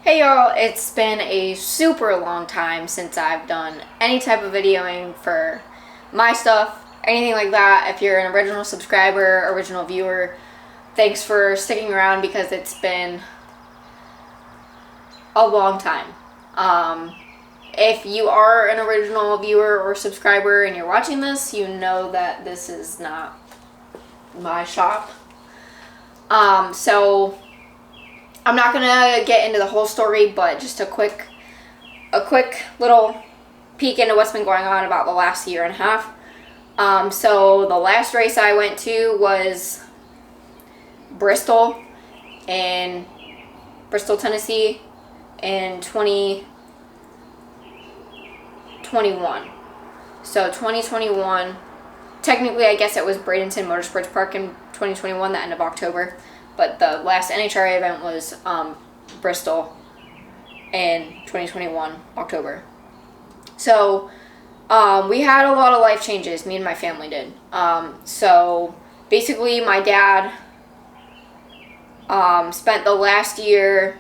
Hey y'all, it's been a super long time since I've done any type of videoing for my stuff, anything like that. If you're an original subscriber, original viewer, thanks for sticking around because it's been a long time. If you are an original viewer or subscriber and you're watching this, you know that this is not my shop. So I'm not gonna get into the whole story, but just a quick little peek into what's been going on about the last year and a half. So the last race I went to was Bristol, Tennessee, in 2021. So 2021, technically I guess it was Bradenton Motorsports Park in 2021, the end of October. But the last NHRA event was Bristol in 2021, October. So we had a lot of life changes, me and my family did. So basically my dad spent the last year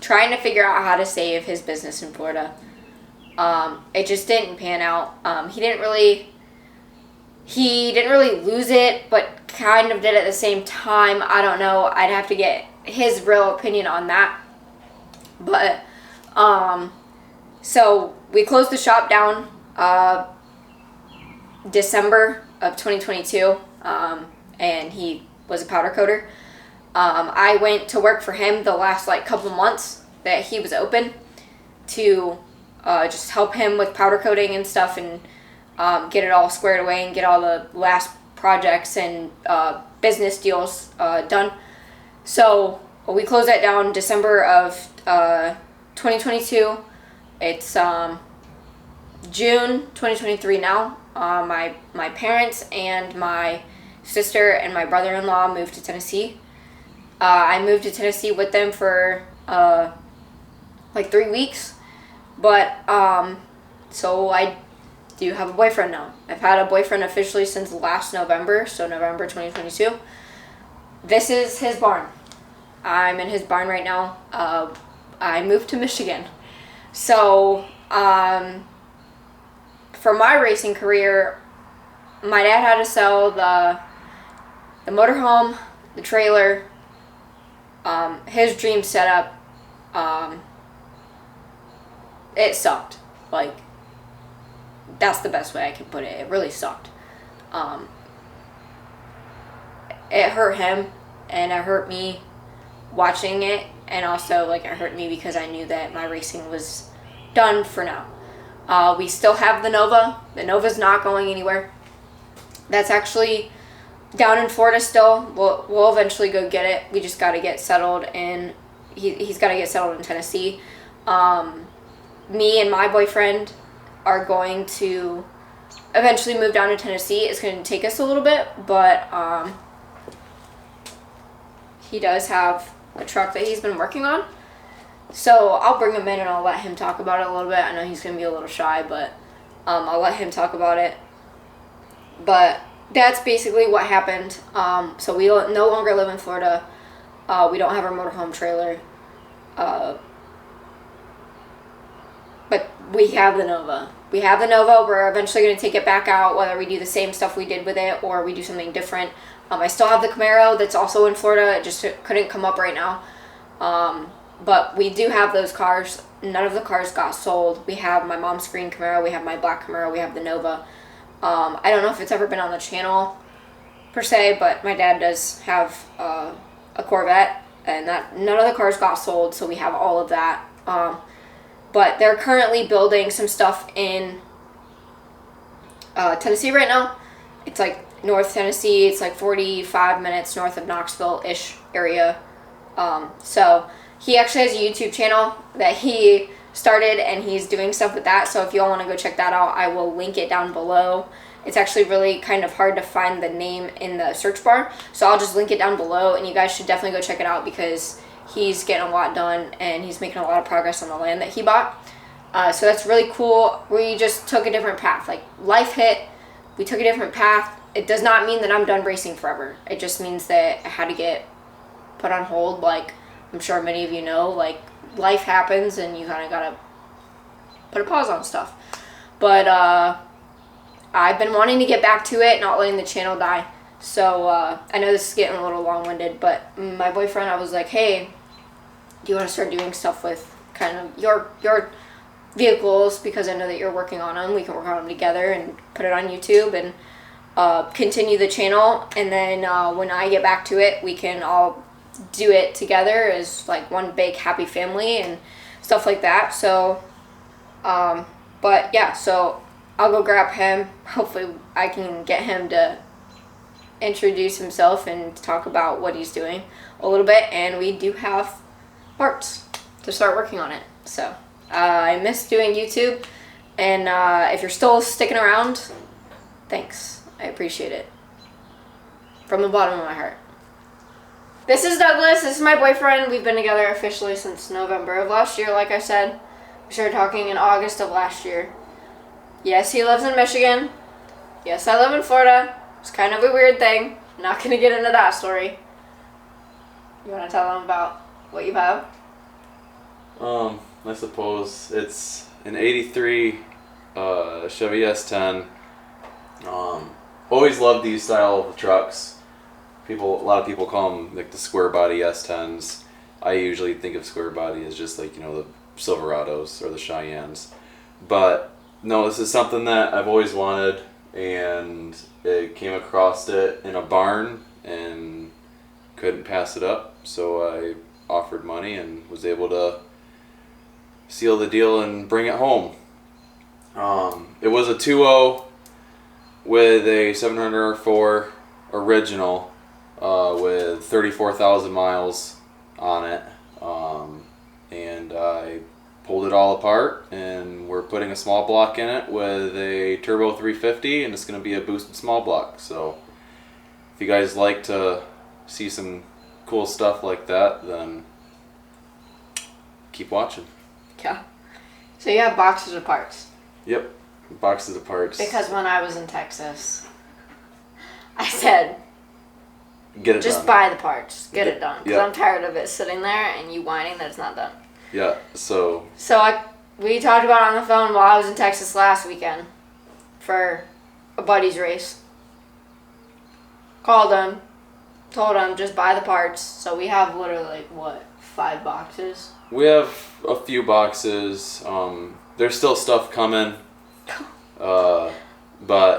trying to figure out how to save his business in Florida. It just didn't pan out. He didn't really lose it, but kind of did at the same time. I don't know. I'd have to get his real opinion on that. But, so we closed the shop down, December of 2022, and he was a powder coater. I went to work for him the last, couple months that he was open to just help him with powder coating and stuff and get it all squared away and get all the last projects and business deals done. So we closed that down December of 2022. It's June 2023 now. My parents and my sister and my brother-in-law moved to Tennessee. I moved to Tennessee with them for 3 weeks. But, so I do have a boyfriend now. I've had a boyfriend officially since last November, so November 2022. This is his barn. I'm in his barn right now. I moved to Michigan. So, for my racing career, my dad had to sell the motorhome, the trailer, his dream setup. It sucked. That's the best way I can put it. It really sucked. It hurt him, and it hurt me watching it, and also, it hurt me because I knew that my racing was done for now. We still have the Nova. The Nova's not going anywhere. That's actually down in Florida still. We'll eventually go get it. We just got to get settled in. He's got to get settled in Tennessee. Me and my boyfriend are going to eventually move down to Tennessee. It's going to take us a little bit, but he does have a truck that he's been working on. So I'll bring him in and I'll let him talk about it a little bit. I know he's going to be a little shy, but I'll let him talk about it. But that's basically what happened. So we no longer live in Florida. We don't have our motorhome trailer. But we have the Nova. We're eventually going to take it back out, whether we do the same stuff we did with it or we do something different. I still have the Camaro that's also in Florida. It just couldn't come up right now. But we do have those cars. None of the cars got sold. We have my mom's green Camaro. We have my black Camaro. We have the Nova. I don't know if it's ever been on the channel per se, but my dad does have a Corvette, and that none of the cars got sold, so we have all of that. But they're currently building some stuff in Tennessee right now. It's North Tennessee. It's 45 minutes north of Knoxville-ish area. So he actually has a YouTube channel that he started, and he's doing stuff with that. So if you all want to go check that out, I will link it down below. It's actually really kind of hard to find the name in the search bar. So I'll just link it down below, and you guys should definitely go check it out because he's getting a lot done, and he's making a lot of progress on the land that he bought. So that's really cool. We just took a different path. Life hit. We took a different path. it does not mean that I'm done racing forever. It just means that I had to get put on hold. Like, I'm sure many of you know, like, life happens and you kind of gotta put a pause on stuff. But I've been wanting to get back to it, not letting the channel die. So I know this is getting a little long-winded, but my boyfriend, I was like, hey, do you want to start doing stuff with kind of your vehicles, because I know that you're working on them. We can work on them together and put it on YouTube and continue the channel. And then when I get back to it, we can all do it together as like one big happy family and stuff like that. So, but yeah, so I'll go grab him. Hopefully I can get him to introduce himself and talk about what he's doing a little bit. And we do have parts to start working on it. So I miss doing YouTube, and if you're still sticking around, thanks. I appreciate it from the bottom of my heart. This is Douglas. This is my boyfriend. We've been together officially since November of last year, like I said. We started talking in August of last year. Yes, he lives in Michigan. Yes, I live in Florida. It's kind of a weird thing. I'm not going to get into that story. You want to tell them about what you have? I suppose it's an 83 Chevy S10. Always loved these style of trucks. A lot of people call them like the square body S10s. I usually think of square body as just like, the Silverados or the Cheyennes. But no, this is something that I've always wanted, and it came across it in a barn and couldn't pass it up. So I offered money and was able to seal the deal and bring it home. It was a 2.0 with a 704 original with 34,000 miles on it, and I pulled it all apart, and we're putting a small block in it with a turbo 350, and it's going to be a boosted small block. So if you guys like to see some cool stuff like that, then keep watching. Yeah. So you have boxes of parts. Yep, boxes of parts. Because when I was in Texas, I said, get it just done. buy the parts. Get it done. Because Yep. I'm tired of it sitting there and you whining that it's not done. Yeah, so we talked about it on the phone while I was in Texas last weekend for a buddy's race. Called him, told him just buy the parts. So we have literally, 5 boxes? we have a few boxes. There's still stuff coming. But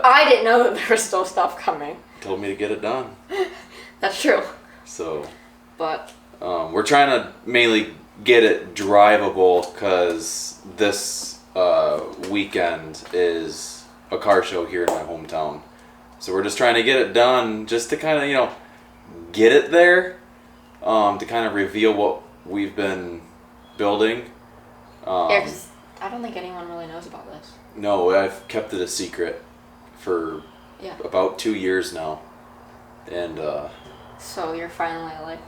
I didn't know that there was still stuff coming. told me to get it done. That's true. So But we're trying to mainly get it drivable, because this weekend is a car show here in my hometown. So we're just trying to get it done, just to kind of, get it there, to kind of reveal what we've been building. yeah, 'cause I don't think anyone really knows about this. No, I've kept it a secret for about 2 years now. And So you're finally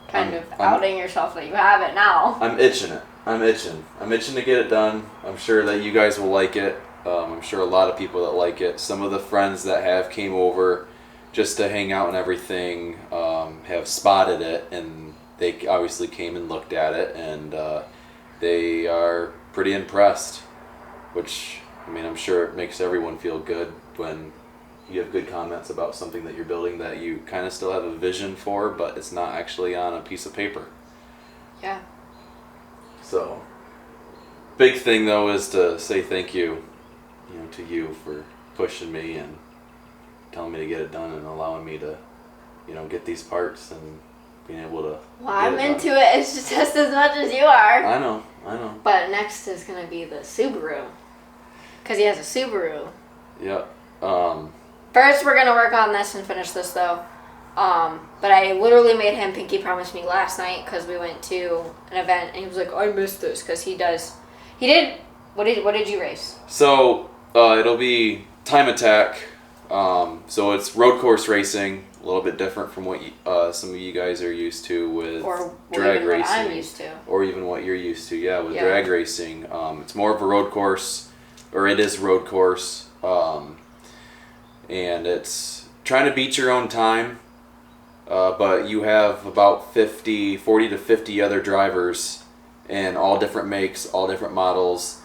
kind of outing yourself that you have it now. I'm itching it. I'm itching to get it done. I'm sure that you guys will like it. I'm sure a lot of people that like it. Some of the friends that have came over just to hang out and everything have spotted it, and they obviously came and looked at it, and they are pretty impressed, which, I'm sure it makes everyone feel good when you have good comments about something that you're building that you kind of still have a vision for, but it's not actually on a piece of paper. Yeah. So, big thing though is to say thank you, to you for pushing me and telling me to get it done and allowing me to, get these parts and being able to. Well, I'm into it. It's just as much as you are. I know. But next is gonna be the Subaru, because he has a Subaru. Yep. First, we're gonna work on this and finish this though. But I literally made him pinky promise me last night, because we went to an event and he was like, I missed this, because he did. What did you race? So it'll be time attack. So it's road course racing, a little bit different from what some of you guys are used to with drag racing, what I'm used to, or even what you're used to. Yeah, with drag racing, it's more of a road course, or it is road course, and it's trying to beat your own time, but you have about 40 to 50 other drivers in all different makes, all different models,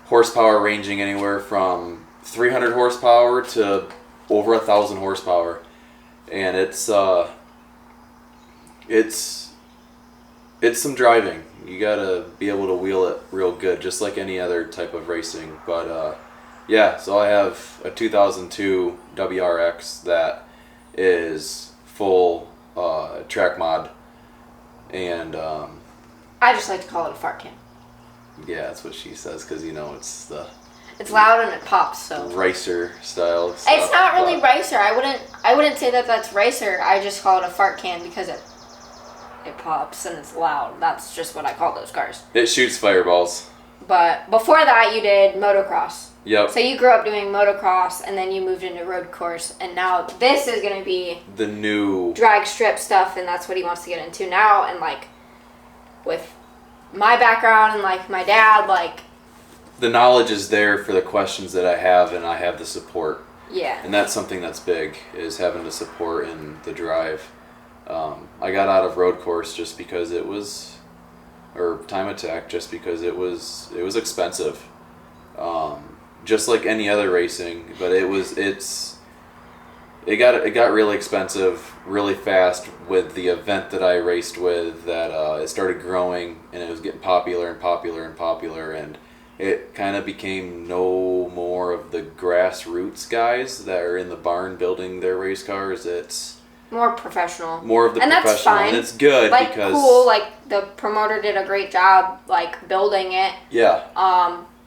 horsepower ranging anywhere from 300 horsepower to over 1,000 horsepower, and it's some driving. You gotta be able to wheel it real good, just like any other type of racing. But yeah, so I have a 2002 WRX that is full track mod, and I just like to call it a fart can. yeah, that's what she says, because it's the loud and it pops. So racer style stuff. It's not really racer. I wouldn't say that that's racer. I just call it a fart can because it pops and it's loud. That's just what I call those cars. It shoots fireballs. But before that, you did motocross. Yep. So you grew up doing motocross, and then you moved into road course, and now this is going to be the new drag strip stuff, and that's what he wants to get into now. And like with my background and like my dad, like the knowledge is there for the questions that I have, and I have the support. Yeah. And that's something that's big, is having the support in the drive. I got out of road course just because it was, or time attack, just because it was expensive. Just like any other racing, but it got really expensive really fast with the event that I raced with, that it started growing and it was getting popular and popular and popular, and it kind of became no more of the grassroots guys that are in the barn building their race cars. It's more professional. More of the and professional, that's fine. And it's good, like, because cool. Like the promoter did a great job, like building it. Yeah.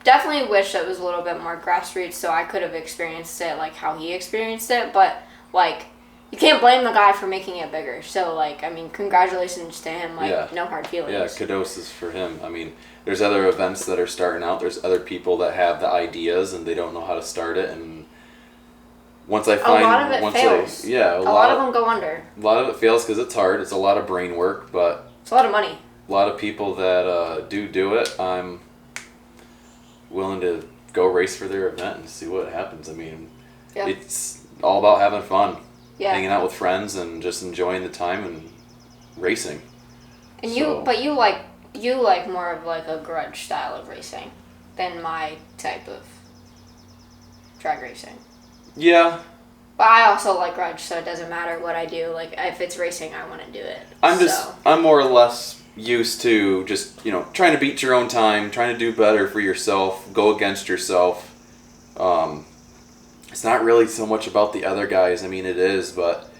Definitely wish it was a little bit more grassroots, so I could have experienced it like how he experienced it. But like, you can't blame the guy for making it bigger. So like, I mean, congratulations to him. Like, Yeah. no hard feelings. Yeah, kudos is for him. I mean, there's other events that are starting out. There's other people that have the ideas and they don't know how to start it. And once I find, a lot of it fails. A lot of them go under. A lot of it fails because it's hard. It's a lot of brain work, but it's a lot of money. A lot of people that do it, I'm willing to go race for their event and see what happens. I mean, It's all about having fun, hanging out with friends, and just enjoying the time and racing. And you like more of like a grudge style of racing than my type of drag racing. Yeah. But I also like grudge, so it doesn't matter what I do. Like, if it's racing, I want to do it. I'm more or less used to just, trying to beat your own time, trying to do better for yourself, go against yourself. It's not really so much about the other guys. I mean, it is, but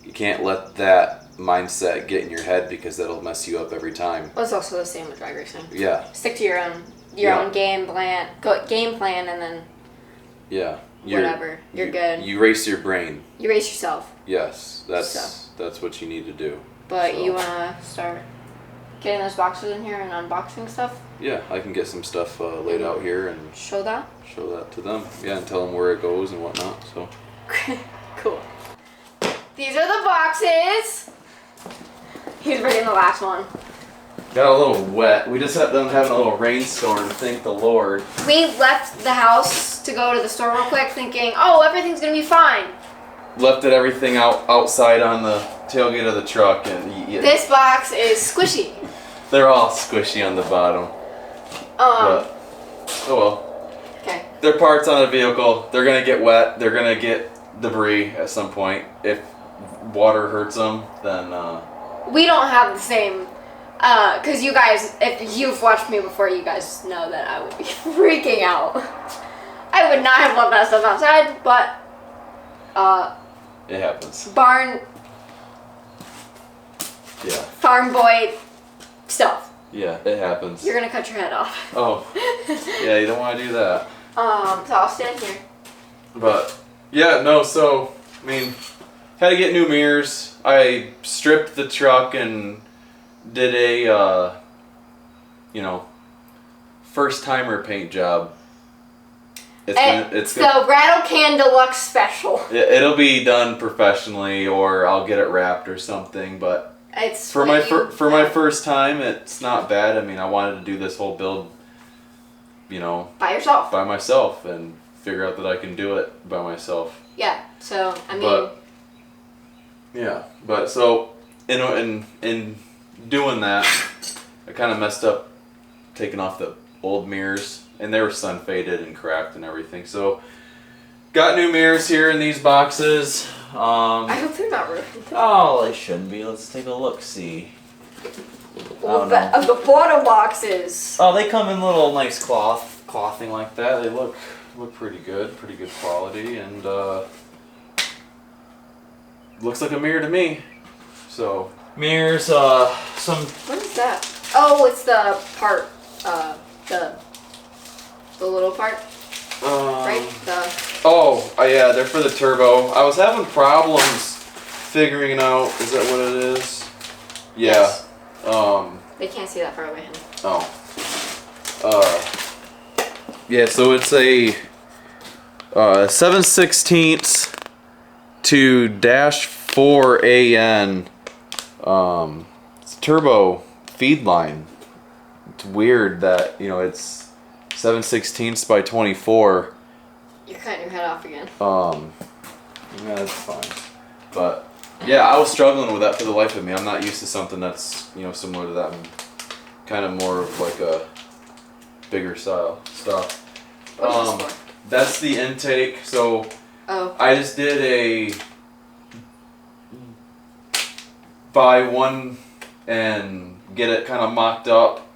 you can't let that mindset get in your head, because that'll mess you up every time. Well, it's also the same with drag racing. Yeah. Stick to your own game plan, and then whatever. You're good. You race your brain. You race yourself. Yes, that's what you need to do. But you want to start getting those boxes in here and unboxing stuff? Yeah, I can get some stuff laid out here and show that to them. Yeah, and tell them where it goes and whatnot. So cool. These are the boxes. He's reading the last one. Got a little wet. We just had them having a little rainstorm. Thank the Lord. We left the house to go to the store real quick, thinking, "Oh, everything's gonna be fine." Left everything outside on the tailgate of the truck, and this box is squishy. They're all squishy on the bottom. But, oh well. Okay. They're parts on a vehicle. They're gonna get wet. They're gonna get debris at some point. If water hurts them, then. We don't have the same. Because you guys, if you've watched me before, you guys know that I would be freaking out. I would not have left that stuff outside, but it happens. Farm boy stuff. Yeah, it happens. You're gonna cut your head off. Oh. Yeah, you don't want to do that. So I'll stand here. But so I mean, had to get new mirrors. I stripped the truck and did a first timer paint job. It's the Rattle Can Deluxe Special. It'll be done professionally, or I'll get it wrapped or something. But it's for my first time, it's not bad. I mean, I wanted to do this whole build, by yourself, by myself, and figure out that I can do it by myself. Yeah. So I mean, Yeah, but so in doing that, I kind of messed up taking off the old mirrors, and they were sun faded and cracked and everything. So got new mirrors here in these boxes. I hope they're not ruined. Oh, they shouldn't be. Let's take a look. See. Well, the bottom boxes. Oh, they come in little nice clothing like that. They look pretty good quality, and looks like a mirror to me. So mirrors, some. What is that? Oh, it's the part, the little part, right? Oh, yeah, they're for the turbo. I was having problems figuring out. Is that what it is? Yeah. Yes. They can't see that far away. Oh. Yeah, so it's a 7/16 to -4 AN. It's a turbo feed line. It's weird that, it's 7/16 by 24. You're cutting your head off again. Yeah, that's fine. But yeah, I was struggling with that for the life of me. I'm not used to something that's, similar to that. I'm kind of more of like a bigger style stuff. What is this for? That's the intake. So I just did a buy one and get it kind of mocked up,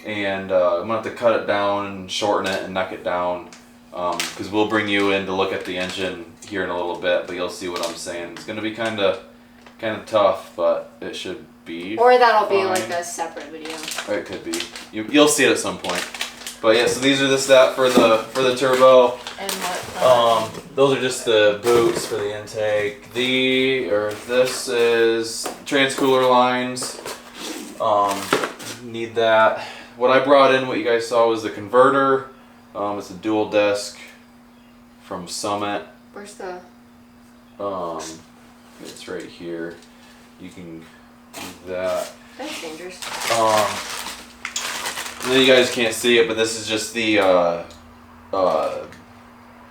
and I'm gonna have to cut it down and shorten it and knock it down, because we'll bring you in to look at the engine here in a little bit, but you'll see what I'm saying. It's gonna be kind of tough, but it should be. Or that'll be fine. like a separate video. Or it could be. You'll see it at some point. But yeah, so these are that for the turbo. And what? Those are just the boots for the intake. This is transcooler lines. Need that. What I brought in, what you guys saw, was the converter. It's a dual disc from Summit. Where's the? It's right here. You can do that. That's dangerous. You guys can't see it, but this is just the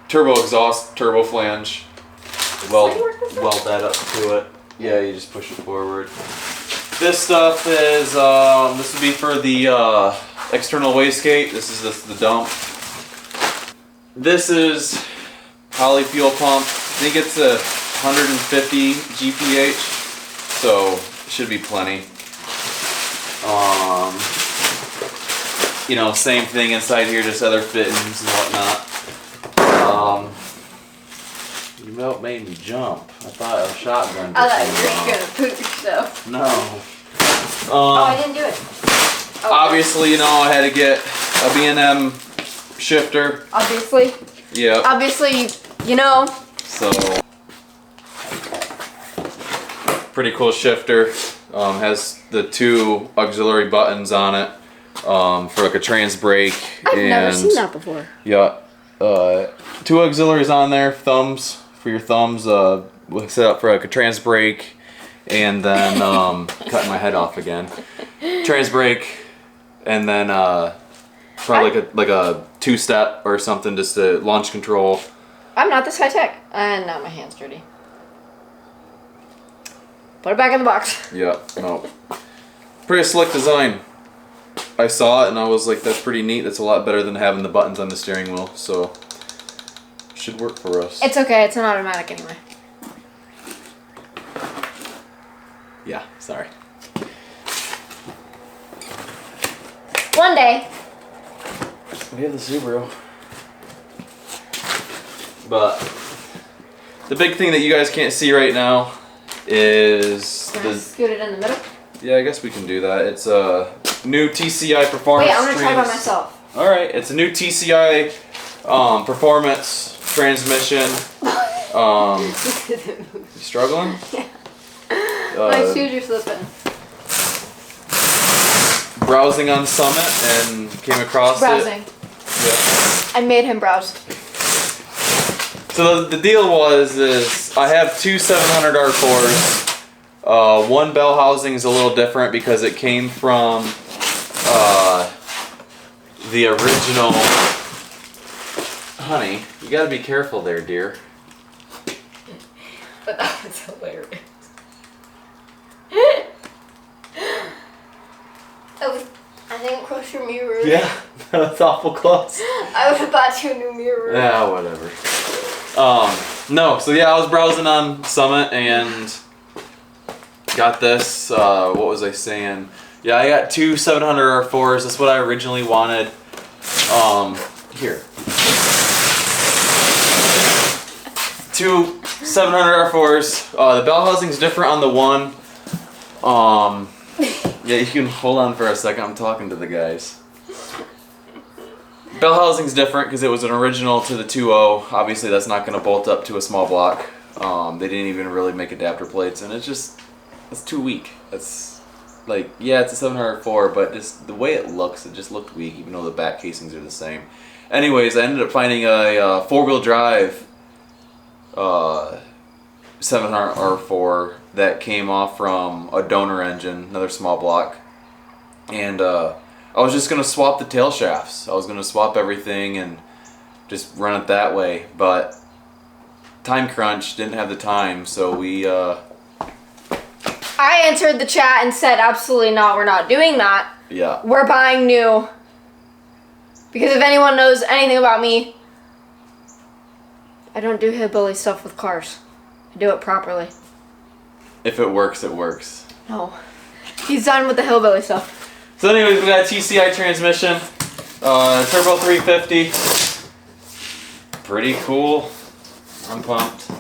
turbo exhaust, turbo flange. Weld that up to it. Yeah, you just push it forward. This stuff is, this would be for the external wastegate. This is the dump. This is polyfuel pump. I think it's a 150 GPH, so should be plenty. Same thing inside here, just other fittings and whatnot. You made me jump. I thought a shotgun. I thought you were gonna poop yourself. No. I didn't do it. Obviously, I had to get a B&M shifter. Obviously. Yeah. Obviously, So, pretty cool shifter. Has the 2 auxiliary buttons on it. For like a trans brake. I've never seen that before. Yeah. 2 auxiliaries on there, thumbs for your thumbs. We'll set up for like a trans brake, and then cutting my head off again. Trans brake, and then probably like a 2-step or something, just to launch control. I'm not this high tech, and now my hand's dirty. Put it back in the box. Yeah. No. Pretty slick design. I saw it and I was like, that's pretty neat. That's a lot better than having the buttons on the steering wheel, so should work for us. It's okay, it's an automatic anyway. Yeah, sorry. One day. We have the Subaru. But the big thing that you guys can't see right now is Can I scoot it in the middle? Yeah, I guess we can do that. It's a new TCI performance. Wait, I'm gonna try by myself. All right, it's a new TCI performance transmission. You struggling? Yeah. My shoes are slipping. Browsing on Summit and came across Browsing. it. Yeah. I made him browse. So the deal is I have 2 700R cores. One bell housing is a little different because it came from the original. Honey, you gotta be careful there, dear. But that was hilarious. your mirror. Yeah, that's awful close. I would have bought you a new mirror. Yeah, whatever. No, so yeah, I was browsing on Summit and got this. What was I saying? Yeah, I got two 700 R4s. That's what I originally wanted. Here. Two 700 R4s. The bell housing's different on the one. Yeah, you can hold on for a second. I'm talking to the guys. Bell housing's different because it was an original to the 2.0. Obviously, that's not going to bolt up to a small block. They didn't even really make adapter plates, and it's too weak. It's like, yeah, it's a 704, but just the way it looks, it just looked weak, even though the back casings are the same. Anyways, I ended up finding a four-wheel drive 700 R4 that came off from a donor engine, another small block, and I was just gonna swap the tail shafts. I was gonna swap everything and just run it that way, but time crunch, didn't have the time, so we I answered the chat and said, absolutely not, we're not doing that. yeah. We're buying new. Because if anyone knows anything about me, I don't do hillbilly stuff with cars. I do it properly. If it works, it works. No. He's done with the hillbilly stuff. So anyways, we got a TCI transmission, turbo 350. Pretty cool. I'm pumped.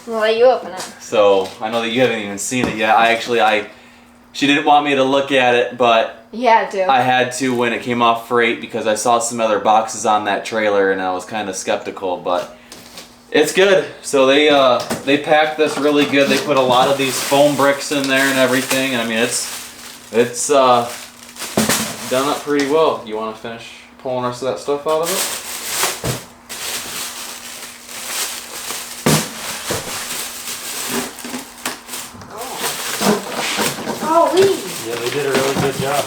I'll let you open it. So I know that you haven't even seen it yet. She didn't want me to look at it, but Yeah, dude. I had to when it came off freight because I saw some other boxes on that trailer and I was kind of skeptical, but it's good. So they packed this really good. They put a lot of these foam bricks in there and everything. And I mean, it's done up pretty well. You want to finish pulling the rest of that stuff out of it? Yeah, they did a really good job.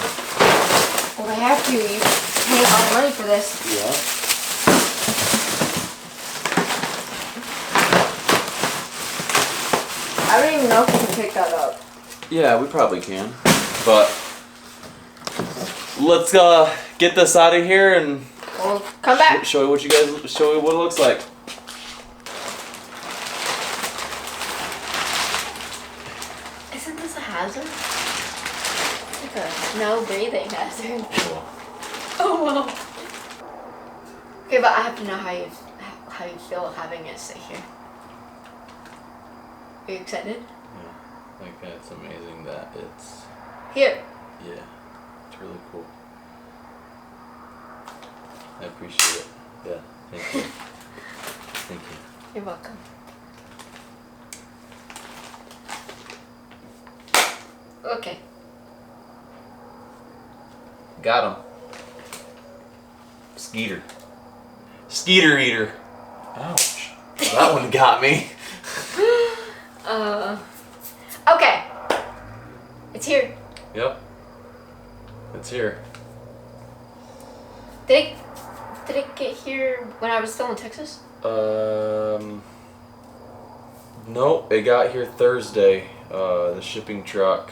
Well, they have to. You pay a lot of money for this. Yeah. I don't even know if we can pick that up. Yeah, we probably can. But let's get this out of here and We'll come back. show you what it looks like. Isn't this a hazard? It's like a snow breathing hazard. Oh well. Okay, but I have to know how you feel having it sit here. Are you excited? Yeah, I think it's amazing that it's Here. yeah, it's really cool. I appreciate it. Yeah, thank you. Thank you. You're welcome. Okay. Got him. Skeeter. Skeeter eater. Ouch. That one got me. Okay. It's here. Yep. It's here. Did it get here when I was still in Texas? Nope. It got here Thursday. The shipping truck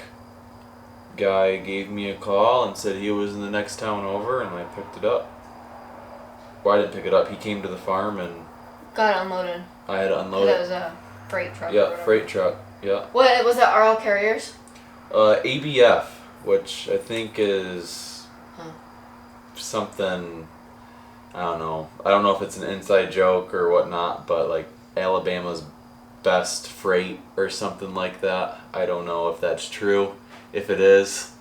guy gave me a call and said he was in the next town over, and I picked it up. Well, I didn't pick it up. He came to the farm and Got it unloaded. I had to unload That it. was a freight truck. or Yeah, whatever. freight truck. Yeah. What was it? RL Carriers? ABF, which I think is something. I don't know. I don't know if it's an inside joke or whatnot, but like Alabama's best freight or something like that. I don't know if that's true. If it is,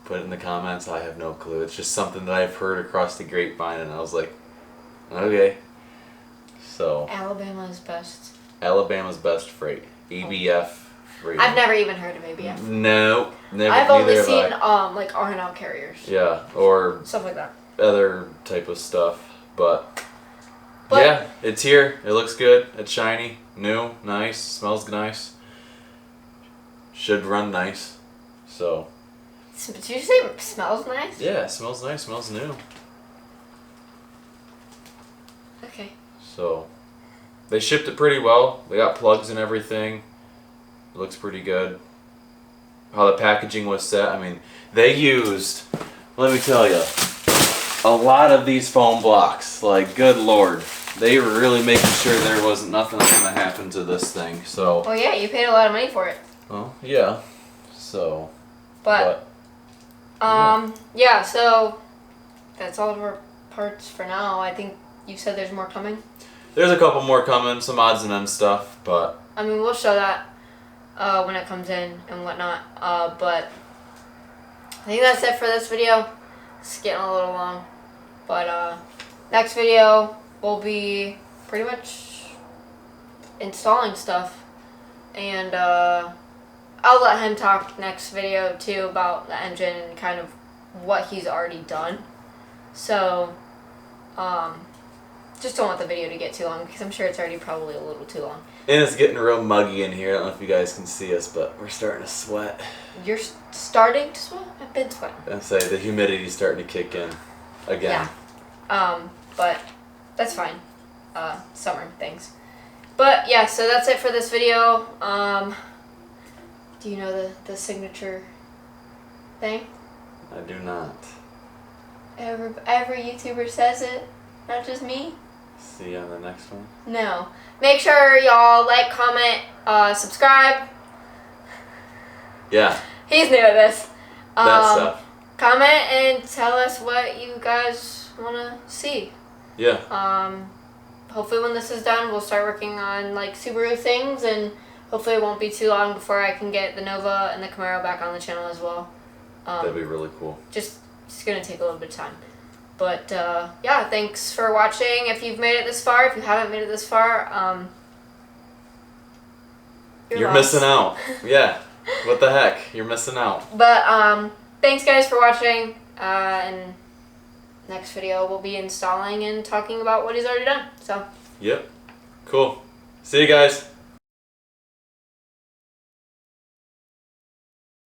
put it in the comments. I have no clue. It's just something that I've heard across the grapevine, and I was like, okay. So Alabama's best. Alabama's best freight, ABF freight. I've never even heard of ABF. No, never. I've only neither have seen I. like R&L Carriers. Yeah, or Stuff like that. other type of stuff, but But- yeah, it's here. It looks good. It's shiny, new, nice, smells nice. Should run nice. So Did you say it smells nice? yeah, it smells nice. Smells new. Okay. So they shipped it pretty well. They got plugs and everything. It looks pretty good. How the packaging was set. I mean, they used. Let me tell you. a lot of these foam blocks. Like, good lord. They were really making sure there wasn't nothing going to happen to this thing. So. Well, yeah, you paid a lot of money for it. Well, yeah. So. But yeah, so that's all of our parts for now. I think you said there's more coming. There's a couple more coming, some odds and ends stuff, but. I mean, we'll show that when it comes in and whatnot. But I think that's it for this video. It's getting a little long. But next video will be pretty much installing stuff. And I'll let him talk next video too about the engine and kind of what he's already done. So, just don't want the video to get too long because I'm sure it's already probably a little too long. And it's getting real muggy in here. I don't know if you guys can see us, but we're starting to sweat. You're starting to sweat? I've been sweating. I say the humidity's starting to kick in again. Yeah. But that's fine. Summer things. But yeah, so that's it for this video. Do you know the signature thing? I do not. Every YouTuber says it, not just me. See you on the next one. No. Make sure y'all like, comment, subscribe. Yeah. He's new at this. That stuff. Comment and tell us what you guys want to see. Yeah. Hopefully when this is done, we'll start working on like Subaru things, and hopefully it won't be too long before I can get the Nova and the Camaro back on the channel as well. That'd be really cool. It's going to take a little bit of time. But yeah, thanks for watching. If you've made it this far, if you haven't made it this far, you're missing out. Yeah. What the heck? You're missing out. But thanks guys for watching. And next video we'll be installing and talking about what he's already done. So. Yep. Cool. See you guys.